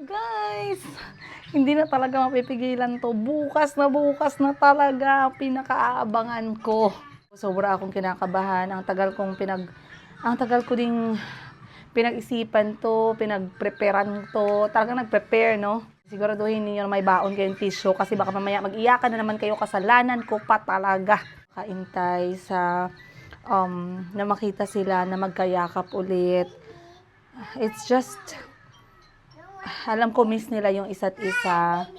Guys, hindi na talaga mapipigilan 'to. Bukas na talaga pinakaaabangan ko. Sobra akong kinakabahan. Ang tagal ko ding pinag-isipan 'to, pinagpreparan 'to. Talagang nag-prepare, no? Siguraduhin ninyo na may baon kayong tissue kasi baka mamaya mag-iyakan na naman kayo, kasalanan ko pa talaga. Kaintay sa na makita sila na magkayakap ulit. It's just alam ko miss nila yung isa't isa.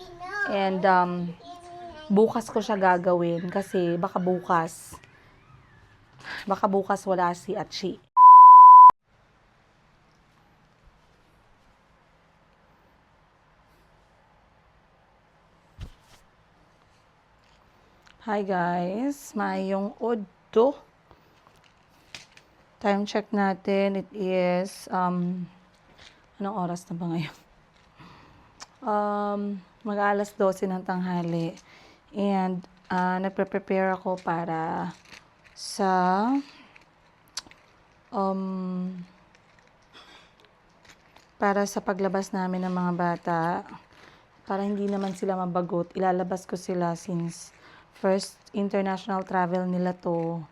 And bukas ko siya gagawin kasi baka bukas wala si Achi. Hi guys, mayong udto. Time check natin, it is anong oras na ba ngayon? Mag-alas 12 ng tanghali. And nagpe-prepare ako para sa paglabas namin ng mga bata. Para hindi naman sila mabagot, ilalabas ko sila since first international travel nila to.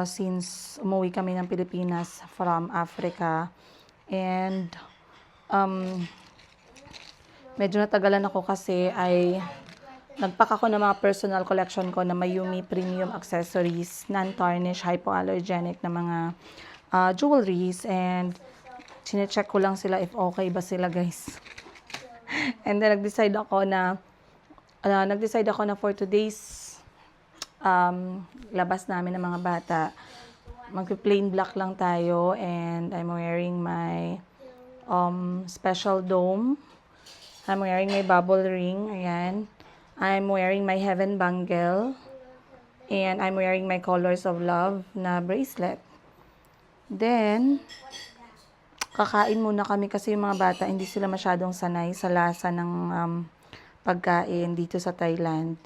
Since umuwi kami ng Pilipinas from Africa. And medyo natagalan ako kasi ay nagpack ako ng mga personal collection ko na Mayumi premium accessories, non-tarnish, hypoallergenic na mga jewelries, and chinecheck ko lang sila if okay ba sila, guys. And then nag-decide ako na for today's labas namin ng mga bata, magpe-plain black lang tayo, and I'm wearing my special dome. I'm wearing my bubble ring, ayan. I'm wearing my heaven bangle, and I'm wearing my colors of love na bracelet. Then, kakain muna kami kasi yung mga bata, hindi sila masyadong sanay sa lasa ng pagkain dito sa Thailand.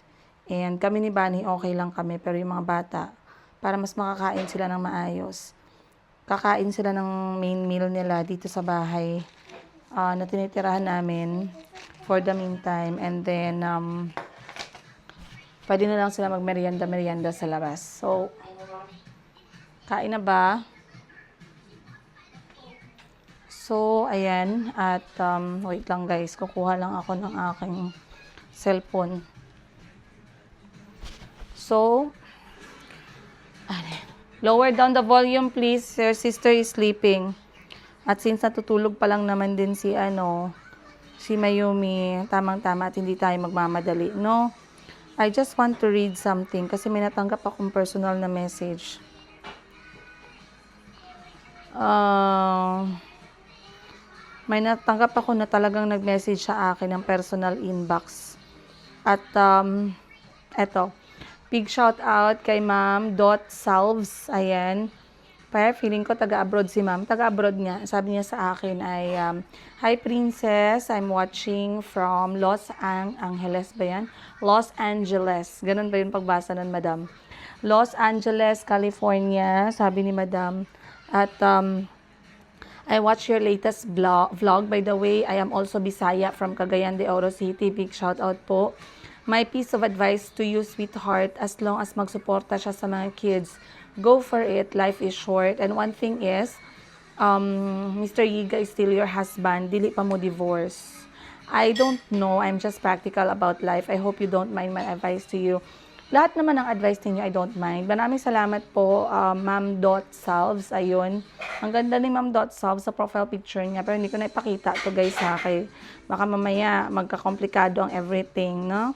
And kami ni Bani, okay lang kami, pero yung mga bata, para mas makakain sila ng maayos, kakain sila ng main meal nila dito sa bahay na tinitirahan namin for the meantime, and then pwede na lang sila magmerienda sa labas. So, kain na ba? So, ayan, at wait lang guys, kukuha lang ako ng aking cellphone. So, lower down the volume please, your sister is sleeping. At since natutulog pa lang naman din si Mayumi, tamang-tama at hindi tayo magmamadali, no? I just want to read something kasi may natanggap akong personal na message. May natanggap ako na talagang nag-message sa akin ng personal inbox. At eto, big shout out kay Ma'am.Salves, ayan. Pero feeling ko taga-abroad si ma'am. Taga-abroad nga. Sabi niya sa akin ay, Hi Princess, I'm watching from Los Angeles ba yan? Los Angeles. Ganun ba yung pagbasa nun, madam? Los Angeles, California, sabi ni madam. At I watch your latest vlog. By the way, I am also Bisaya from Cagayan de Oro City. Big shout out po. My piece of advice to you, sweetheart, as long as magsuporta siya sa mga kids, go for it. Life is short. And one thing is, Mr. Yiga is still your husband. Dili pa mo divorce. I don't know. I'm just practical about life. I hope you don't mind my advice to you. Lahat naman ng advice ninyo, I don't mind. Maraming salamat po, Ma'am.Salves. Ayun. Ang ganda ni Ma'am.Salves sa profile picture niya. Pero hindi ko na ipakita to guys ha. Kay baka mamaya magkakomplikado ang everything, no?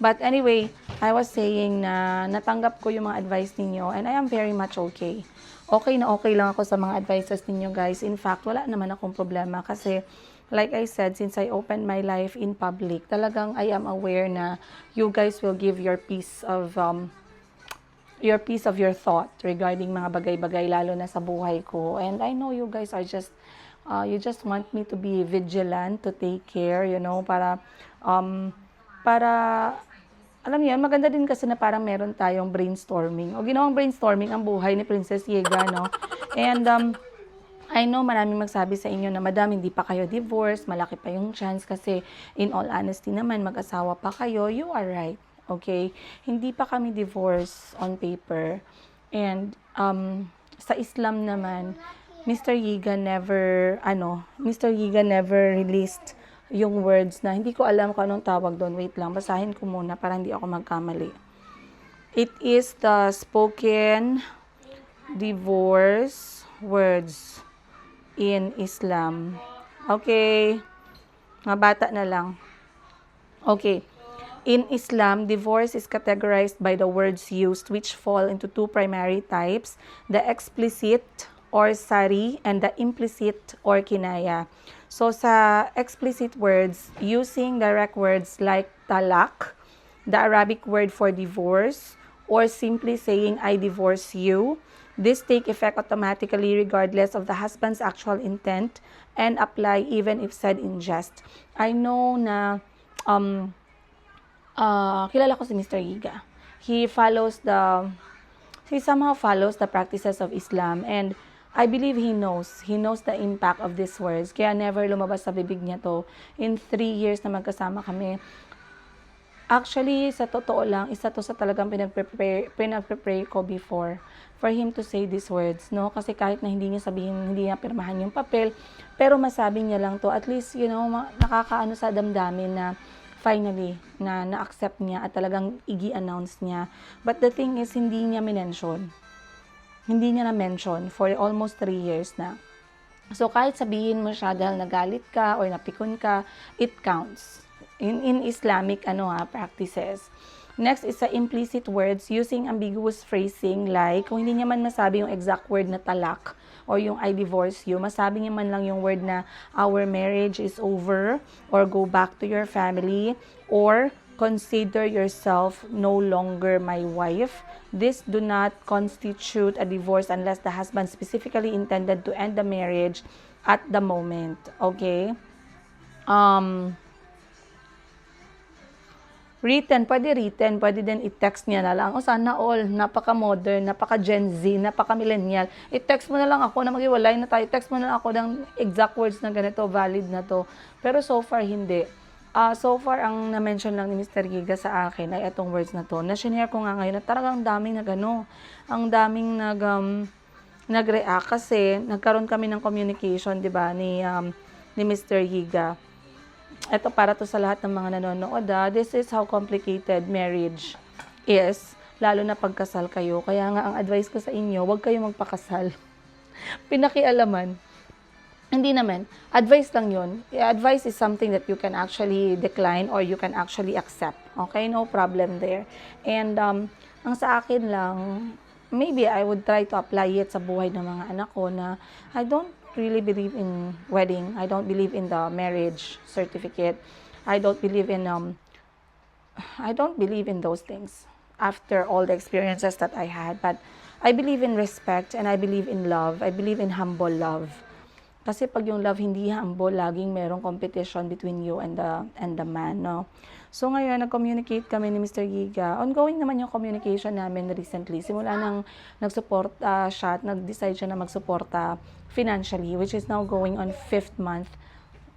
But anyway, I was saying na natanggap ko yung mga advice ninyo and I am very much okay. Okay na okay lang ako sa mga advices ninyo guys. In fact, wala naman akong problema kasi like I said, since I opened my life in public, talagang I am aware na you guys will give your piece of your thought regarding mga bagay-bagay lalo na sa buhay ko. And I know you guys are just you just want me to be vigilant, to take care, you know, para alam niyo, maganda din kasi na parang meron tayong brainstorming. O ginawang brainstorming ang buhay ni Princess Yega, no? And I know maraming magsabi sa inyo na, Madam, hindi pa kayo divorce, malaki pa yung chance kasi in all honesty naman, mag-asawa pa kayo. You are right, okay? Hindi pa kami divorce on paper. And sa Islam naman, Mr. Yiga never released yung words na, hindi ko alam kung anong tawag doon. Wait lang, basahin ko muna para hindi ako magkamali. It is the spoken divorce words in Islam. Okay. Mga bata na lang. Okay. In Islam, divorce is categorized by the words used, which fall into two primary types, the explicit or sari and the implicit or kinaya. So sa explicit words, using direct words like talak, the Arabic word for divorce, or simply saying I divorce you, this take effect automatically regardless of the husband's actual intent and apply even if said in jest. I know na kilala ko si Mr. Yiga. He somehow follows the practices of Islam, and I believe he knows the impact of these words. Kaya never lumabas sa bibig niya to. In 3 years na magkasama kami, actually, sa totoo lang, isa to sa talagang pinag-prepare ko before for him to say these words, no? Kasi kahit na hindi niya sabihin, hindi niya pirmahan yung papel, pero masabi niya lang to, at least, nakakaano sa damdamin na finally, na-accept niya at talagang i-announce niya. But the thing is, hindi niya minention. Hindi niya na-mention for almost 3 years na. So, kahit sabihin mo siya dahil nagalit ka or napikon ka, it counts. In Islamic practices. Next is sa implicit words using ambiguous phrasing like kung hindi niya man masabi yung exact word na talak or yung I divorce you, masabi niya man lang yung word na our marriage is over or go back to your family or consider yourself no longer my wife. This do not constitute a divorce unless the husband specifically intended to end the marriage at the moment. Okay? Written, pwede din i-text niya na lang. O sana all, napaka-modern, napaka-Gen Z, napaka-millennial. I-text mo na lang ako na mag-iwalay na tayo. Text mo na lang ako ng exact words na ganito, valid na to. Pero so far, hindi. So far, ang na-mention lang ni Mr. Yiga sa akin ay itong words na to. Na-share ko nga ngayon na talagang daming ang daming nag-react kasi nagkaroon kami ng communication, di ba, ni Mr. Yiga. Ito para to sa lahat ng mga nanonood. This is how complicated marriage is, lalo na pagkasal kayo. Kaya nga ang advice ko sa inyo, huwag kayo magpakasal. Pinakialaman. Hindi naman. Advice lang yun. Advice is something that you can actually decline or you can actually accept. Okay? No problem there. And ang sa akin lang, maybe I would try to apply it sa buhay ng mga anak ko na I don't really believe in wedding. I don't believe in the marriage certificate. I don't believe in those things after all the experiences that I had. But I believe in respect and I believe in love. I believe in humble love. Kasi pag yung love hindi humble, laging merong competition between you and the man, no? So ngayon, nag-communicate kami ni Mr. Yiga. Ongoing naman yung communication namin recently. Simula nang nag-support siya at nag-decide siya na mag-suporta financially, which is now going on 5th month.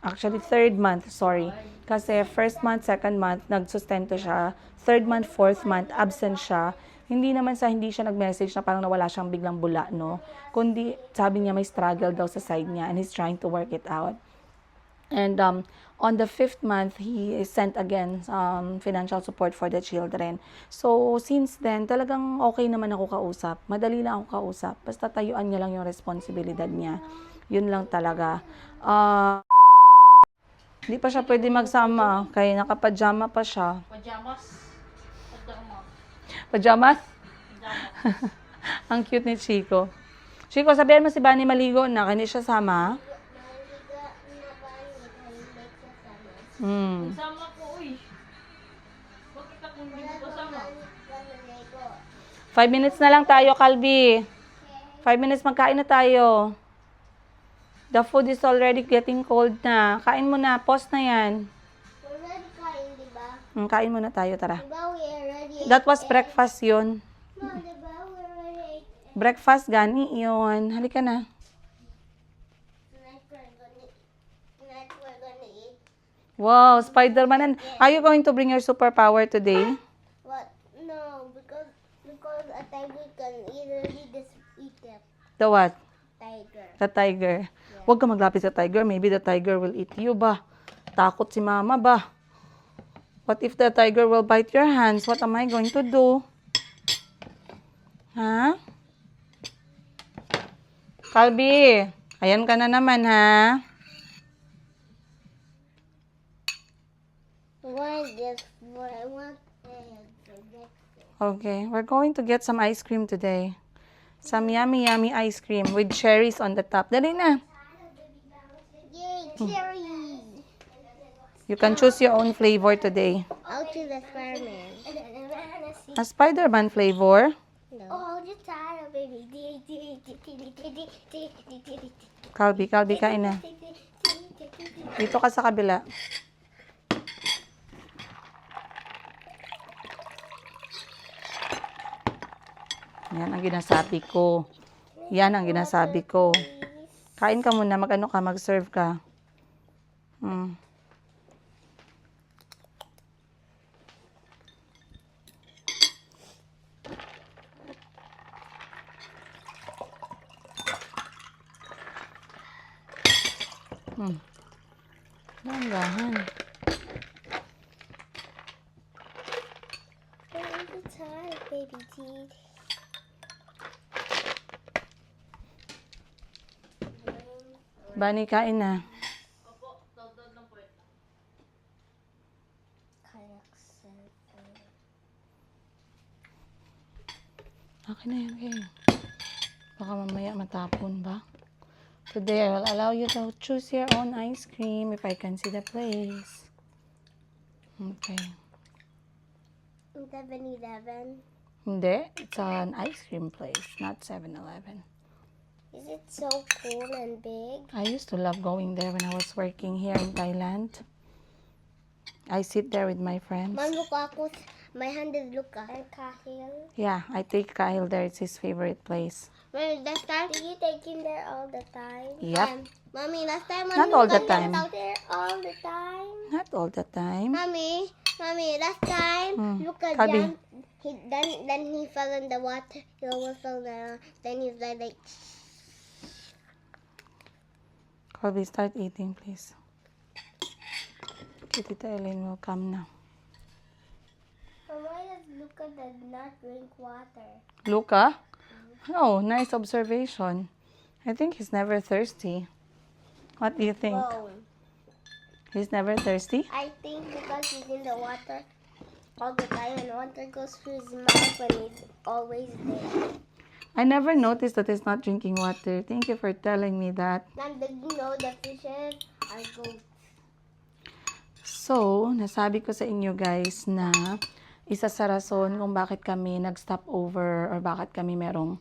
Actually, 3rd month, sorry. Kasi 1st month, 2nd month, nagsustento siya. 3rd month, 4th month, absent siya. Hindi siya nag-message na parang nawala siyang biglang bula, no? Kundi, sabi niya may struggle daw sa side niya and he's trying to work it out. And on the 5th month, he sent again financial support for the children. So, since then, talagang okay naman ako kausap. Madali lang ako kausap. Basta tayuan niya lang yung responsibilidad niya. Yun lang talaga. Hindi pa siya pwede magsama. Kaya nakapajama pa siya. Pajamas? Ang cute ni Chico. Chico, sabihan mo si Bani maligo na. Kaya siya sama. Sama ko, uy. Bakit ako hindi mo kasama? 5 minutes na lang tayo, Calvi. 5 minutes magkain na tayo. The food is already getting cold na. Kain mo na. Pause na yan. Already kain, di ba? Kain muna tayo, tara. Diba we already ate? That was breakfast yun. No, diba we already ate? Breakfast, gani yun. Halika na. Wow, Spider-Man. And are you going to bring your superpower today? What? No, because a tiger can easily just eat it. The what? Tiger. The tiger. Huwag ka maglapit sa tiger. Maybe the tiger will eat you ba? Takot si mama ba? What if the tiger will bite your hands? What am I going to do? Ha? Calby, ayan ka na naman ha. I want eggs. Okay, we're going to get some ice cream today. Some yummy, yummy ice cream with cherries on the top. Dali na. Yay, cherry! You can choose your own flavor today. I'll choose the Spider-Man. A Spider-Man flavor. No. Oh, just tired, baby. Calby, kain na. Dito ka sa kabila. Yan ang ginasabi ko. Yan ang ginasabi ko. Kain ka muna, mag-ano ka, mag-serve ka. Langgahan. I'm so tired, baby teeth. Bani, kain na. Opo, dodod lang po ito. Akin na yan, kayo. Baka mamaya matapon ba? Today, I will allow you to choose your own ice cream if I can see the place. Okay. 7-Eleven. Hindi, it's an ice cream place, not 7-Eleven. Is it so cool and big? I used to love going there when I was working here in Thailand. I sit there with my friends. Mom, look ako. My hand is Luca. And Kahil. Yeah, I take Kyle there. It's his favorite place. Mommy, last time, did you take him there all the time? Yep. Mommy, last time, Not all the Luca time. went out there all the time. Not all the time. Mommy, last time, Luca Kabi. jumped. Then he fell in the water. He almost fell down. Then he's like, Colby, start eating, please. Okay, Tita Ellen will come now. why does Luca does not drink water? Luca? Oh, nice observation. I think he's never thirsty. What do you think? Whoa. He's never thirsty? I think because he's in the water all the time and water goes through his mouth when he's always there. I never noticed that he's not drinking water. Thank you for telling me that. Now, did you know the fishes are goats? So, nasabi ko sa inyo guys na isa sa rason kung bakit kami nag-stop over or bakit kami merong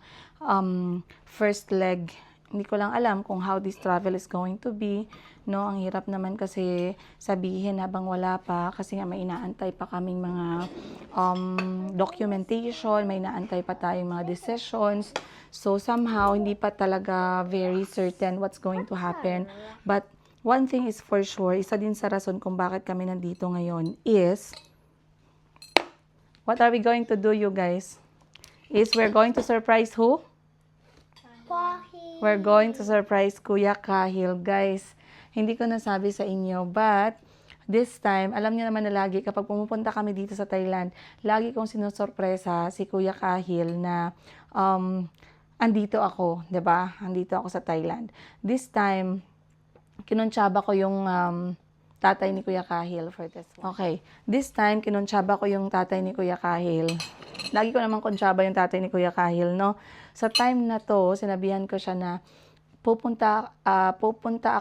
first leg. Hindi ko lang alam kung how this travel is going to be. No, ang hirap naman kasi sabihin habang wala pa kasi nga may inaantay pa kaming mga documentation, may inaantay pa tayong mga decisions. So somehow hindi pa talaga very certain what's going to happen. But one thing is for sure, isa din sa rason kung bakit kami nandito ngayon is what are we going to do, you guys? Is we're going to surprise who? We're going to surprise Kuya Kahil, guys. Hindi ko nasabi sa inyo, but this time, alam niyo naman na lagi kapag pumupunta kami dito sa Thailand, lagi kong sinusurpresa si Kuya Kahil na andito ako, 'di ba? Andito ako sa Thailand. This time, kinuntsaba ko yung tatay ni Kuya Kahil for this one. Okay. This time, kinuntsaba ko yung tatay ni Kuya Kahil. Lagi ko naman kuntsaba yung tatay ni Kuya Kahil, no? Sa time na to, sinabihan ko siya na pupunta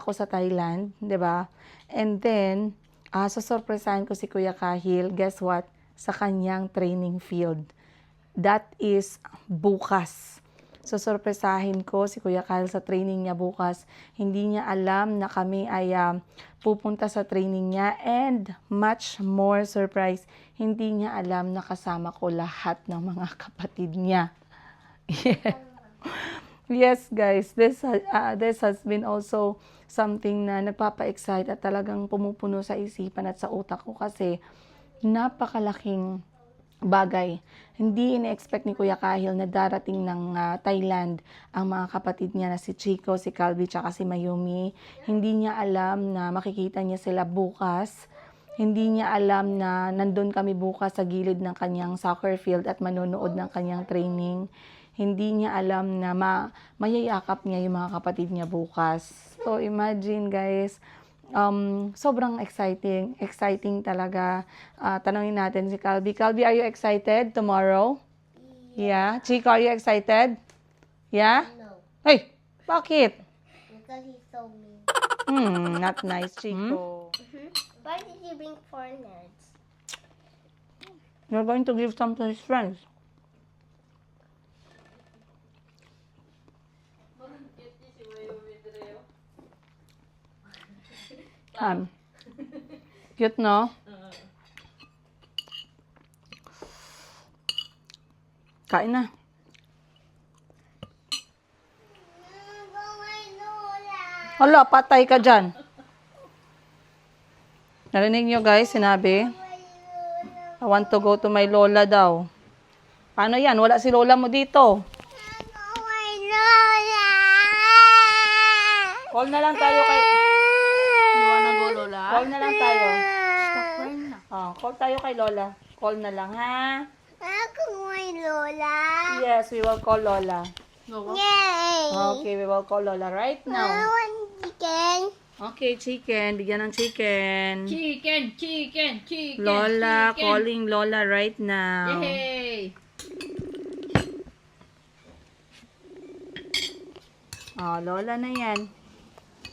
ako sa Thailand, 'di ba? And then, sasurpresahan ko si Kuya Kahil, guess what? Sa kanyang training field. That is bukas. Susurpresahin ko si Kuya Kahil sa training niya bukas. Hindi niya alam na kami ay pupunta sa training niya, and much more surprise, hindi niya alam na kasama ko lahat ng mga kapatid niya. Yeah. Yes, guys, this has been also something na nagpapa-excite at talagang pumupuno sa isipan at sa utak ko kasi napakalaking bagay. Hindi ine-expect ni Kuya Kahil na darating ng Thailand ang mga kapatid niya na si Chico, si Calvi, tsaka si Mayumi. Hindi niya alam na makikita niya sila bukas. Hindi niya alam na nandun kami bukas sa gilid ng kanyang soccer field at manonood ng kanyang training. Hindi niya alam na mayayakap niya yung mga kapatid niya bukas. So imagine guys, sobrang exciting talaga. Tanungin natin si Calvi. Calvi, are you excited tomorrow? Yeah. Chico, are you excited? Yeah? No, Hey, bakit? because he's so mean. Not nice, Chico. Why did you bring 4 nerds? You're going to give some to his friends. Cute, no? Kain na. Hala, patay ka dyan. Narinig nyo guys, sinabi, I want to go to my lola daw. Paano yan? Wala si lola mo dito. Call na lang tayo kay... You wanna go, Lola? Call na lang tayo. Stop crying na. Call tayo kay lola. Call na lang, ha? Ako may Lola. Yes, we will call lola. Go, Yay! Okay, we will call lola right I now. want chicken. Okay, chicken. Bigyan ng chicken. Chicken. Lola, chicken. calling lola right now. Yay! Oh, lola na yan.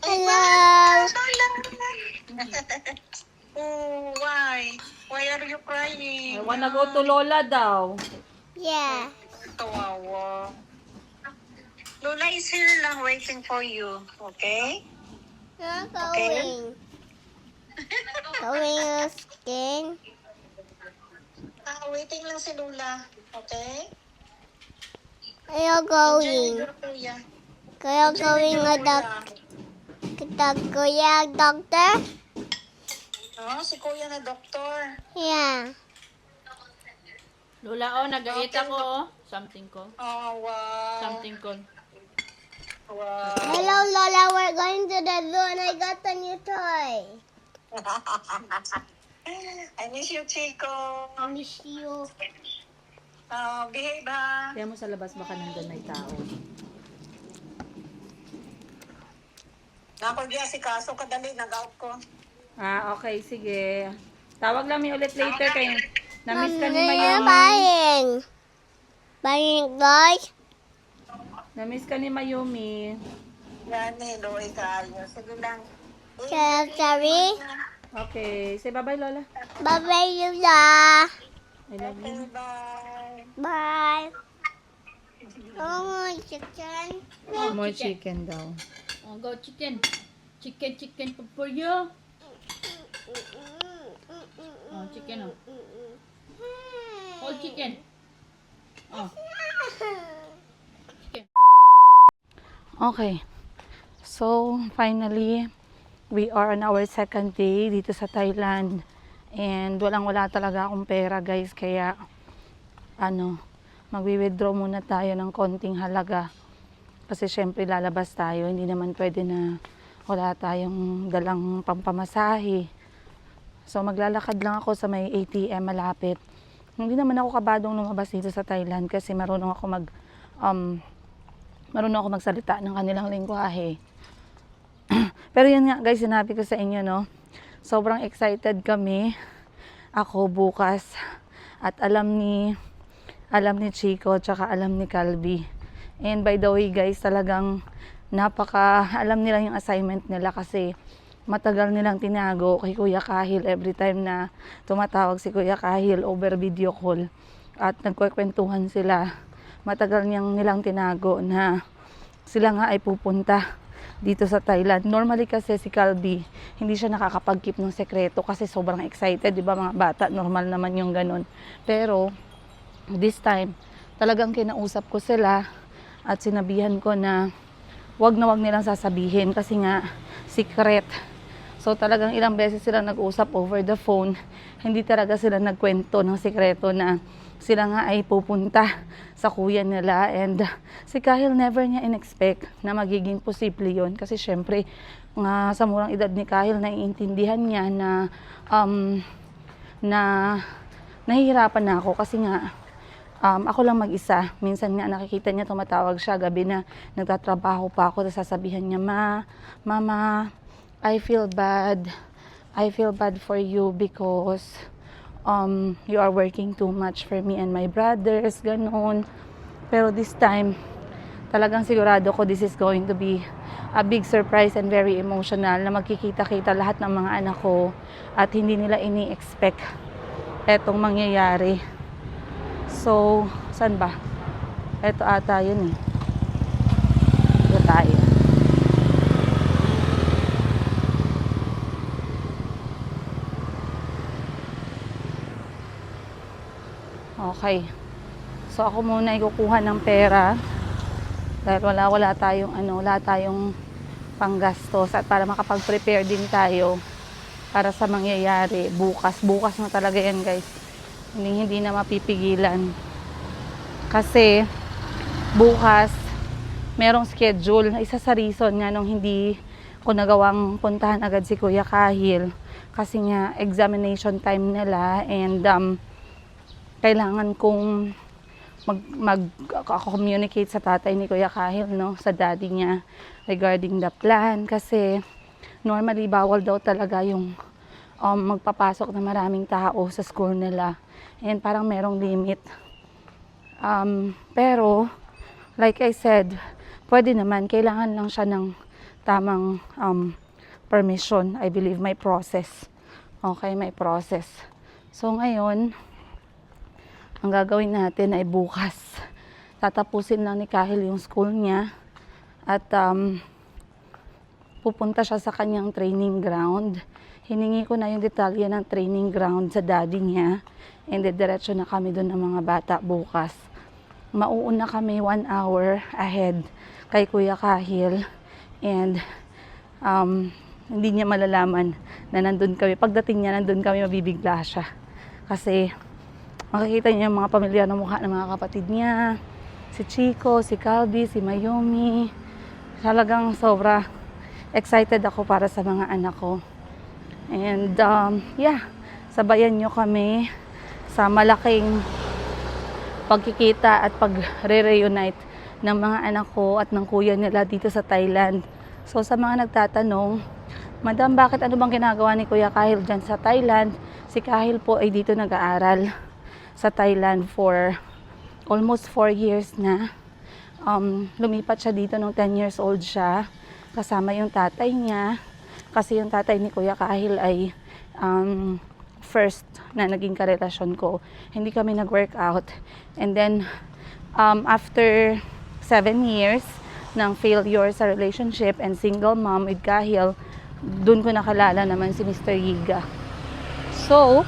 Hello. Oh, why? Why are you crying? I wanna go to lola daw. Yeah. Kawawa. Lola is here lang waiting for you, okay? I'm going. Going to skin. Waiting lang si Lola, okay? Kaya Enjoy going. your kuya. Kaya going Enjoy na your kuya doctor? Oh, si kuya na doktor. Yeah. Lola, nag-ait ako, Something ko. Oh, wow. Something ko. Wow. Hello Lola, we're going to the zoo and I got a new toy. I miss you, Chico. I miss you. Behave, ha? Kaya mo sa labas baka nandun may tao. Nakagya si Kaso, kadali, nag-out ko. Okay, sige. Tawag lang mi ulit later kay na-miss ka ni Ano Mayumi. buying? Buying toys? Na-miss ka ni Mayumi. Yan, hello, ikayo. Sige lang. Sorry. Okay, say bye-bye Lola. Bye-bye, Lola. I love you. Bye. Bye. Oh, chicken. More chicken daw. Oh, go chicken. Chicken for you. Oh, chicken. All chicken. Oh. Okay. So, finally, we are on our second day dito sa Thailand. And walang-wala talaga akong pera, guys. Kaya, magwi-withdraw muna tayo ng konting halaga. Kasi syempre lalabas tayo. Hindi naman pwede na wala tayong dalang pampamasahe. So, maglalakad lang ako sa may ATM malapit. Hindi naman ako kabadong lumabas dito sa Thailand kasi marunong ako magsalita ng kanilang lengguwahe. Pero yun nga guys, sinabi ko sa inyo, no? Sobrang excited kami. Ako bukas. At alam ni Chico, tsaka alam ni Calvi. And by the way guys, talagang alam nila yung assignment nila kasi matagal nilang tinago kay Kuya Kahil every time na tumatawag si Kuya Kahil over video call at nagkwekwentuhan sila. Matagal nilang tinago na sila nga ay pupunta dito sa Thailand. Normally kasi si Calvi, hindi siya nakakapag-keep ng sekreto kasi sobrang excited, di ba mga bata? Normal naman yung ganun. Pero this time, talagang kinausap ko sila at sinabihan ko na wag na wag nilang sasabihin kasi nga secret. So talagang ilang beses sila nag-usap over the phone. Hindi talaga sila nagkwento ng sikreto na sila nga ay pupunta sa kuya nila. And si Kahil never niya in-expect na magiging posible yun. Kasi syempre, nga sa murang edad ni Kahil, naiintindihan niya na nahihirapan na ako kasi nga ako lang mag-isa. Minsan nga nakikita niya, tumatawag siya gabi na nagtatrabaho pa ako, tapos sasabihan niya, Mama, I feel bad. I feel bad for you because you are working too much for me and my brothers, ganun. Pero this time, talagang sigurado ko this is going to be a big surprise and very emotional na magkikita-kita lahat ng mga anak ko at hindi nila ini-expect etong mangyayari. So, saan ba? Ito ata yun eh. Ito tayo. Okay. So, ako muna ikukuha ng pera dahil wala tayong panggastos at para makapag-prepare din tayo para sa mangyayari bukas. Bukas na talaga yan, guys. Hindi na mapipigilan. Kasi bukas merong schedule. Isa sa reason nga nung hindi ko nagawang puntahan agad si Kuya Kahil kasi nga examination time nila and kailangan kong mag-communicate sa tatay ni Kuya Kahil, no, sa daddy niya regarding the plan kasi normally bawal daw talaga yung magpapasok na maraming tao sa school nila and parang merong limit. Pero like I said, pwede naman, kailangan lang siya ng tamang permission. I believe may process. Okay, may process. So ngayon, ang gagawin natin ay bukas. Tatapusin lang ni Kahil yung school niya at pupunta siya sa kanyang training ground. Hiningi ko na yung detalye ng training ground sa daddy niya and diretso na kami doon ng mga bata bukas. Mauuna kami 1 hour ahead kay Kuya Kahil and hindi niya malalaman na nandun kami. Pagdating niya, nandun kami, mabibigla siya. Kasi makikita niya yung mga pamilyar na mukha ng mga kapatid niya. Si Chico, si Calvi, si Mayumi. Talagang sobra excited ako para sa mga anak ko. And sabayan nyo kami sa malaking pagkikita at pag-reunite ng mga anak ko at ng kuya nila dito sa Thailand. So sa mga nagtatanong, Madam, bakit ano bang ginagawa ni Kuya Kahil dyan sa Thailand? Si Kahil po ay dito nag-aaral sa Thailand for almost 4 years na. Lumipat siya dito nung 10 years old siya. Kasama yung tatay niya. Kasi yung tatay ni Kuya Kahil ay first na naging karelasyon ko. Hindi kami nag-workout. And then, after 7 years ng failure sa relationship and single mom with Kahil, dun ko nakalala naman si Mr. Yiga. So,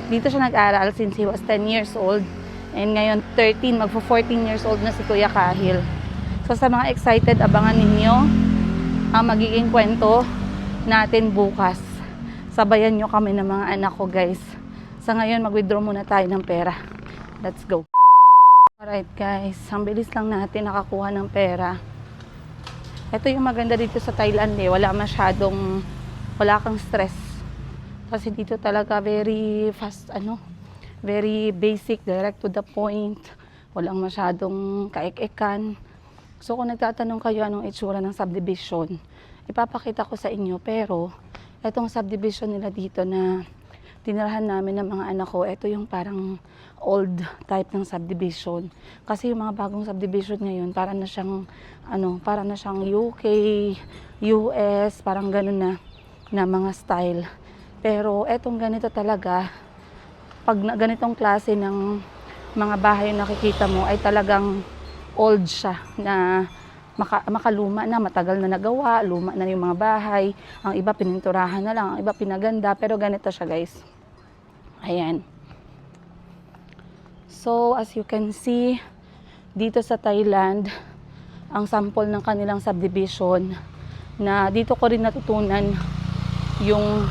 dito siya nag-aral since he was 10 years old. And ngayon, 13, magpo-14 years old na si Kuya Kahil. So, sa mga excited, abangan ninyo ang magiging kwento natin bukas. Sabayan nyo kami ng mga anak ko, guys. Sa ngayon, mag-withdraw muna tayo ng pera. Let's go. Alright, guys. Ang bilis lang natin nakakuha ng pera. Ito yung maganda dito sa Thailand eh. Wala kang stress. Kasi dito talaga very fast, very basic, direct to the point. Walang masyadong kaek-ekan. So kung nagtatanong kayo anong itsura ng subdivision, ipapakita ko sa inyo. Pero itong subdivision nila dito na tinirahan namin ng mga anak ko, ito yung parang old type ng subdivision. Kasi yung mga bagong subdivision ngayon, para na siyang UK, US, parang ganun na mga style. Pero etong ganito talaga, pag ganitong klase ng mga bahay na nakikita mo ay talagang old siya na makaluma na, matagal na nagawa, luma na yung mga bahay. Ang iba pininturahan na lang, ang iba pinaganda, pero ganito siya, guys. Ayan. So, as you can see, dito sa Thailand, ang sample ng kanilang subdivision, na dito ko rin natutunan yung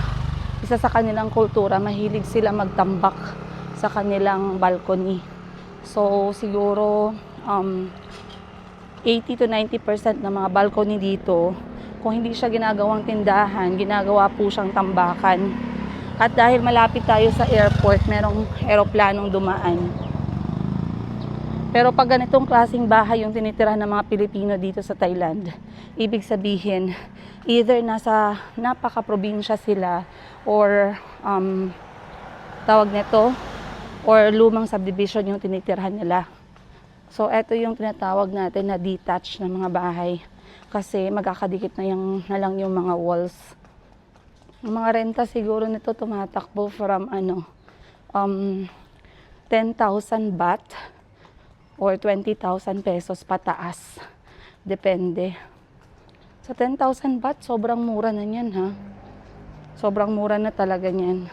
isa sa kanilang kultura, mahilig sila magtambak sa kanilang balcony. So siguro 80 to 90% ng mga balcony dito, kung hindi siya ginagawang tindahan, ginagawa po siyang tambakan. At dahil malapit tayo sa airport, merong eroplanong dumaan. Pero pag ganitong klaseng bahay yung tinitirahan ng mga Pilipino dito sa Thailand, ibig sabihin, either nasa napaka-probinsya sila or tawag nito, or lumang subdivision yung tinitirahan nila. So, eto yung tinatawag natin na detached na mga bahay. Kasi magkakadikit na lang yung mga walls. Ang mga renta siguro nito tumatakbo from 10,000 baht or 20,000 pesos pataas. Depende. Sa 10,000 baht, sobrang mura na yan, ha? Sobrang mura na talaga yan.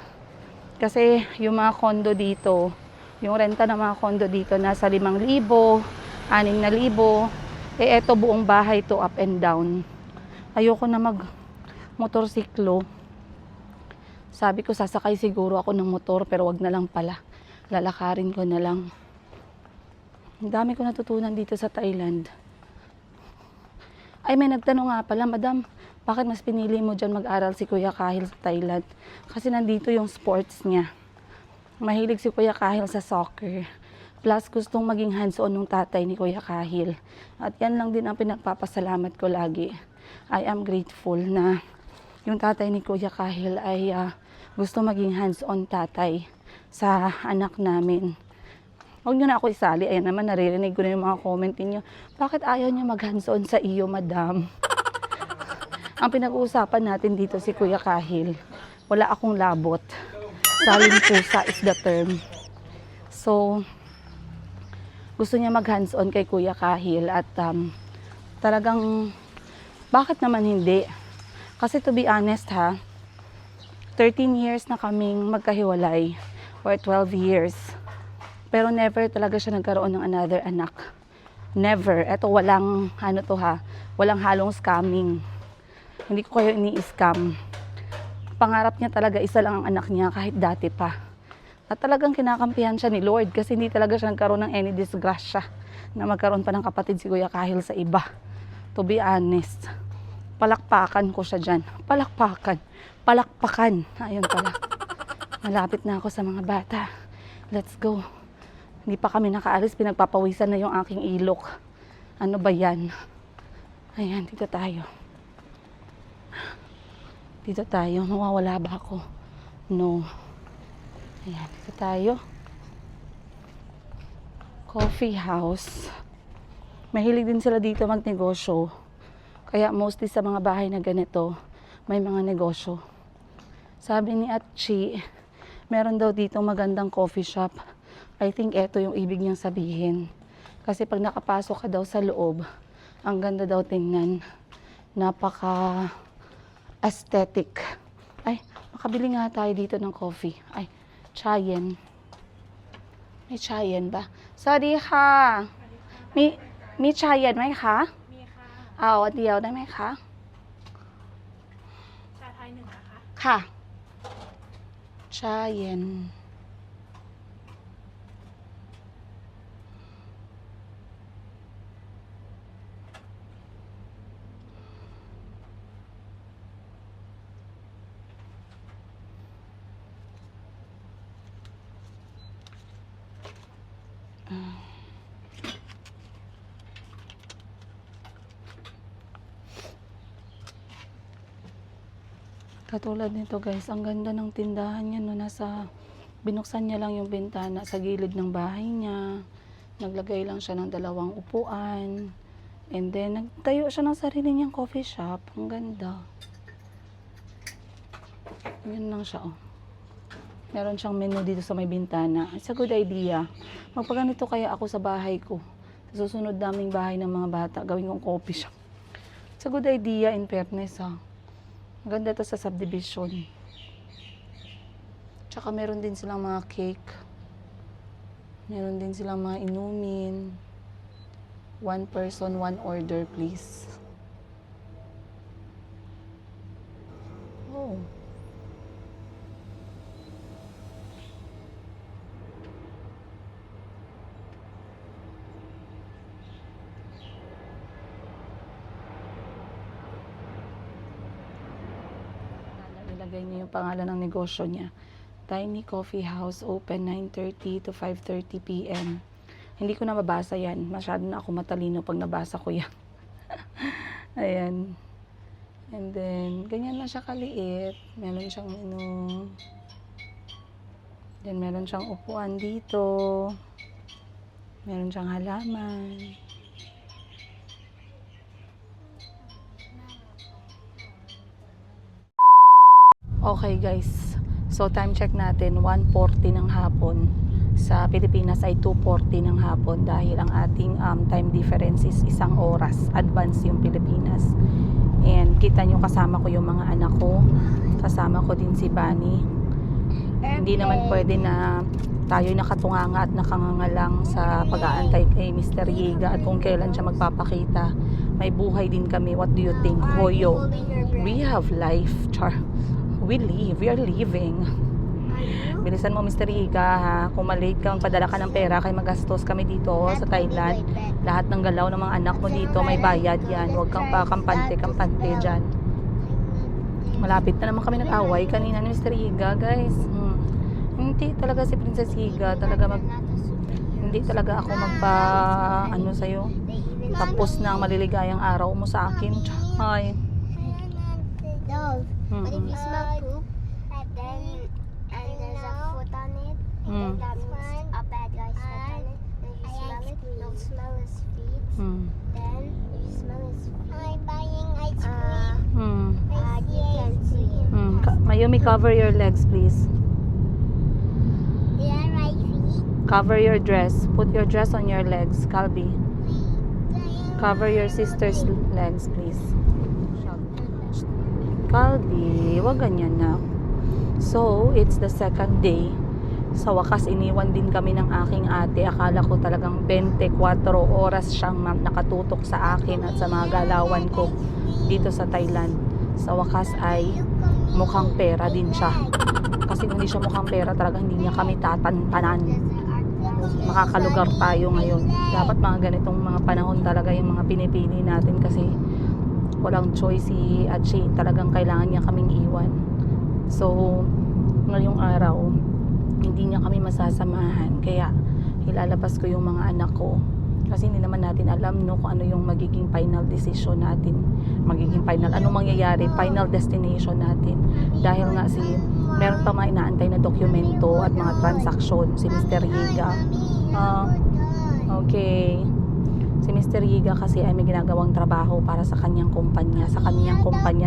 Kasi yung mga condo dito, yung renta ng mga condo dito nasa 5,000, 6,000. Eto buong bahay to up and down. Ayoko na mag-motorsiklo. Sabi ko sasakay siguro ako ng motor, pero wag na lang pala. Lalakarin ko na lang. Ang dami ko natutunan dito sa Thailand. Ay, may nagtanong nga pala, Madam, bakit mas pinili mo dyan mag-aral si Kuya Kahil sa Thailand? Kasi nandito yung sports niya. Mahilig si Kuya Kahil sa soccer. Plus, gustong maging hands-on ng tatay ni Kuya Kahil. At yan lang din ang pinagpapasalamat ko lagi. I am grateful na yung tatay ni Kuya Kahil ay gusto maging hands-on tatay sa anak namin. Huwag nyo na ako isali. Ayan naman, naririnig ko na yung mga comment niyo. Bakit ayaw nyo mag-hands-on sa iyo, Madam? Ang pinag-uusapan natin dito si Kuya Kahil. Wala akong labot. Saling pusa is the term. So, gusto niya mag-hands-on kay Kuya Kahil at talagang, bakit naman hindi? Kasi to be honest ha, 13 years na kaming magkahiwalay or 12 years. Pero never talaga siya nagkaroon ng another anak. Never. Eto walang, walang halong scamming. Hindi ko kayo ini-scam. Pangarap niya talaga isa lang ang anak niya kahit dati pa. At talagang kinakampihan siya ni Lord kasi hindi talaga siya nagkaroon ng any disgrasya na magkaroon pa ng kapatid si Kuya Kahil sa iba. To be honest. Palakpakan ko siya dyan. Palakpakan. Ayun pala. Malapit na ako sa mga bata. Let's go. Hindi pa kami nakaalis, pinagpapawisan na yung aking ilok. Ano ba yan? Ayan, dito tayo. Dito tayo. Mawawala ba ako? No. Ayan, dito tayo. Coffee house. Mahilig din sila dito magnegosyo. Kaya mostly sa mga bahay na ganito, may mga negosyo. Sabi ni Atchi, meron daw dito magandang coffee shop. I think eto yung ibig niyang sabihin. Kasi pag nakapasok ka daw sa loob, ang ganda daw tingnan. Napaka aesthetic. Ay, makabili nga tayo dito ng coffee. Ay, chayen. May chayen ba? Sorry ha.มีชาเย็นไหมคะ มีค่ะ เอาอันเดียวได้ไหมคะ ชาไทย1นะคะ ค่ะ ชาเย็น Katulad nito guys, ang ganda ng tindahan niya, no? Binuksan niya lang yung bintana sa gilid ng bahay niya. Naglagay lang siya ng 2 upuan. And then, nagtayo siya ng sarili niyang coffee shop. Ang ganda. Yun lang siya, oh. Meron siyang menu dito sa may bintana. It's a good idea. Magpaganito kaya ako sa bahay ko. Sa susunod naming bahay ng mga bata, gawin kong coffee shop. It's a good idea, in fairness, ha. Maganda to sa subdivision. Tsaka meron din silang mga cake. Meron din silang mga inumin. One person, one order, please. Oh. Ilagay niyo yung pangalan ng negosyo niya. Tiny Coffee House, open 9:30 to 5:30 p.m. Hindi ko na mabasa yan. Masyado na ako matalino pag nabasa ko yan. Ayan. And then, ganyan lang siya kaliit. Meron siyang menu. Then, meron siyang upuan dito. Meron siyang halaman. Okay guys, so time check natin 1:40 ng hapon. Sa Pilipinas ay 2:40 ng hapon dahil ang ating time difference is 1 oras. Advance yung Pilipinas. And kita nyo kasama ko yung mga anak ko. Kasama ko din si Bunny. Hindi naman pwede na tayo nakatunganga at nakanganga lang sa pag-aantay kay Mr. Yiga at kung kailan siya magpapakita. May buhay din kami. What do you think, Hoyo? We have life, char. We live. We are living. Bilisan mo, Mr. Yiga, ha? Kung malate ka, magpadala ka ng pera, kay magastos kami dito sa Thailand. Lahat ng galaw ng mga anak mo dito, may bayad yan. Huwag kang kampante dyan. Malapit na naman kami nag-away kanina ni Mr. Yiga, guys. Hindi talaga si Princess Yiga, hindi talaga ako ano sa'yo. Tapos na ang maliligayang araw mo sa akin. Ay. But if you smell poop, then and there's a foot on it, then that means a bad guy's foot on it. And you smell it, don't smell his feet. Then if you smell his feet, I'm buying ice cream. You can see him. Mayumi, cover your legs, please. Yeah, right feet. Cover your dress. Put your dress on your legs, Calbi. Cover your sister's legs, please. Calbi, wag ganyan na. So, it's the second day. Sa wakas, iniwan din kami ng aking ate. Akala ko talagang 24 oras siyang nakatutok sa akin at sa mga galawan ko dito sa Thailand. Sa wakas ay mukhang pera din siya. Kasi kung hindi siya mukhang pera, talagang hindi niya kami tatantanan. Makakalugar tayo ngayon. Dapat mga ganitong mga panahon talaga yung mga pinipili natin kasi walang choice si Achi. Talagang kailangan niya kaming iwan. So, ngayong araw, hindi niya kami masasamahan. Kaya, ilalabas ko yung mga anak ko. Kasi hindi naman natin alam no, kung ano yung magiging final decision natin. Magiging final, anong mangyayari, final destination natin. Dahil nga meron pa mga inaantay na dokumento at mga transaksyon si Mr. Yiga. Okay. Si Mr. Yiga kasi ay may ginagawang trabaho para sa kanyang kumpanya,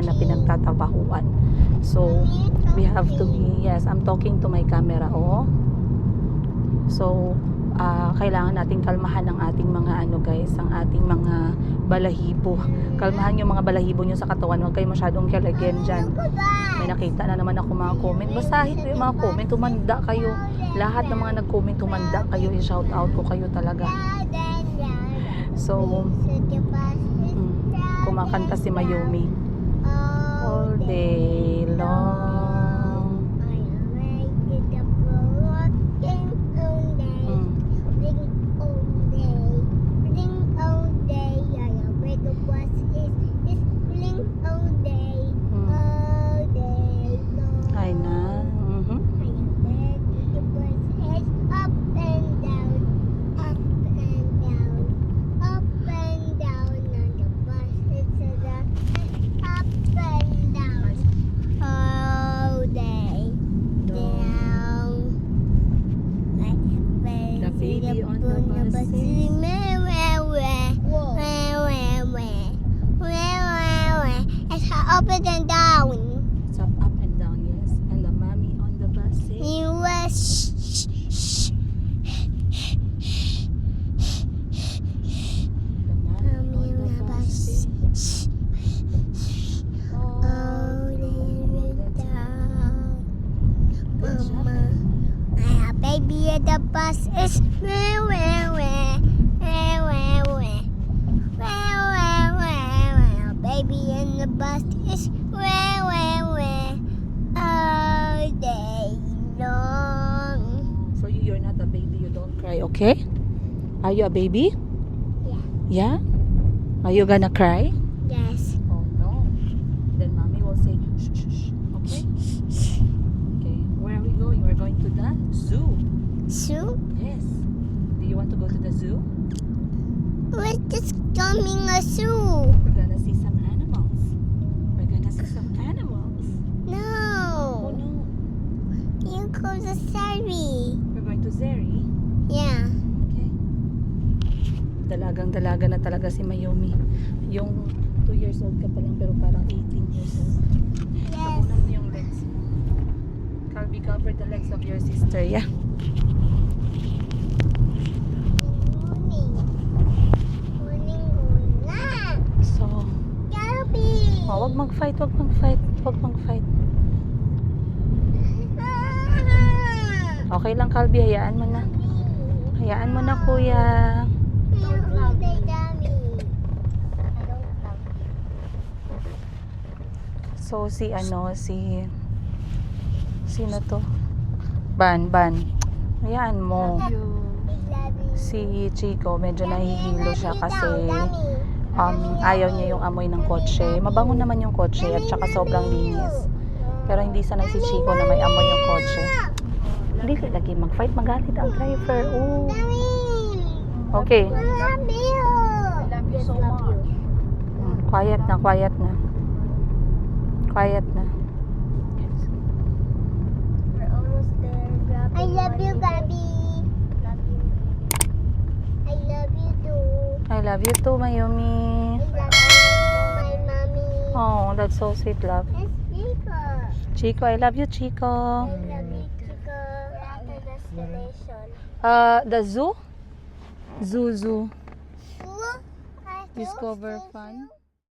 na pinagtatrabahuan. So, we have to be, yes, I'm talking to my camera, oh. So, kailangan nating kalmahan ang ating mga guys, ang ating mga balahibo. Kalmahan yung mga balahibo nyo sa katawan, huwag kayo masyadong kilagyan dyan. May nakita na naman ako mga comment. Basahin ko yung mga comment, tumanda kayo. Lahat ng mga nag-comment, tumanda kayo. I-shout out ko kayo talaga. So, kumakanta si Mayumi all day long. Ay na. Baby on the bus. It's up and down. It's up and down, yes. And the mommy on the bus says, You was the mommy on the bus says, all the down. good job. Mama, my baby at the bus is where. Baby, and the bus is where all day long. For you, you're not a baby. You don't cry, okay? Are you a baby? Yeah. Yeah? Are you gonna cry? Yes. Oh no. Then mommy will say, shh, shh, shh. Okay? Okay. Where are we going? We're going to the zoo. So, Yes. Do you want to go to the zoo? we're just coming a zoo. We're gonna see some animals. We're gonna see some animals. Oh No. no. You go to Sari. We're going to Zeri. Yeah. Okay. Dalagang-dalaga na talaga si Mayumi. Yung 2 years old ka pa lang pero parang 18 years old. Yes. Tabunan mo yung legs mo. Calby, cover the legs of your sister, yeah? Morning na. So, Gabi. wag mag-fight, wag mag-fight, wag mag-fight. Okay lang, Calby, hayaan mo na. Hayaan mo na, kuya. Don't love the dummy. I don't love So, sino to? Ban. Hayaan mo. you. Si Chico, medyo nahihilo siya kasi ayaw niya yung amoy ng kotse. Mabango naman yung kotse at saka sobrang linis. Pero hindi sanay si Chico na may amoy yung kotse. Hindi lagi mag-fight, magalit ang driver. Oh. Okay. I love you. I love you so much. Quiet na. Quiet na. We're almost there. I love you, Gabi. Love you. I love you too. I love you too, Mayumi. I love you, my mommy. Oh, that's so sweet, love. Let's Chico. Chico, I love you, Chico. I love you, Chico. We're at the destination. The zoo? Zoo. School? Discover Fun.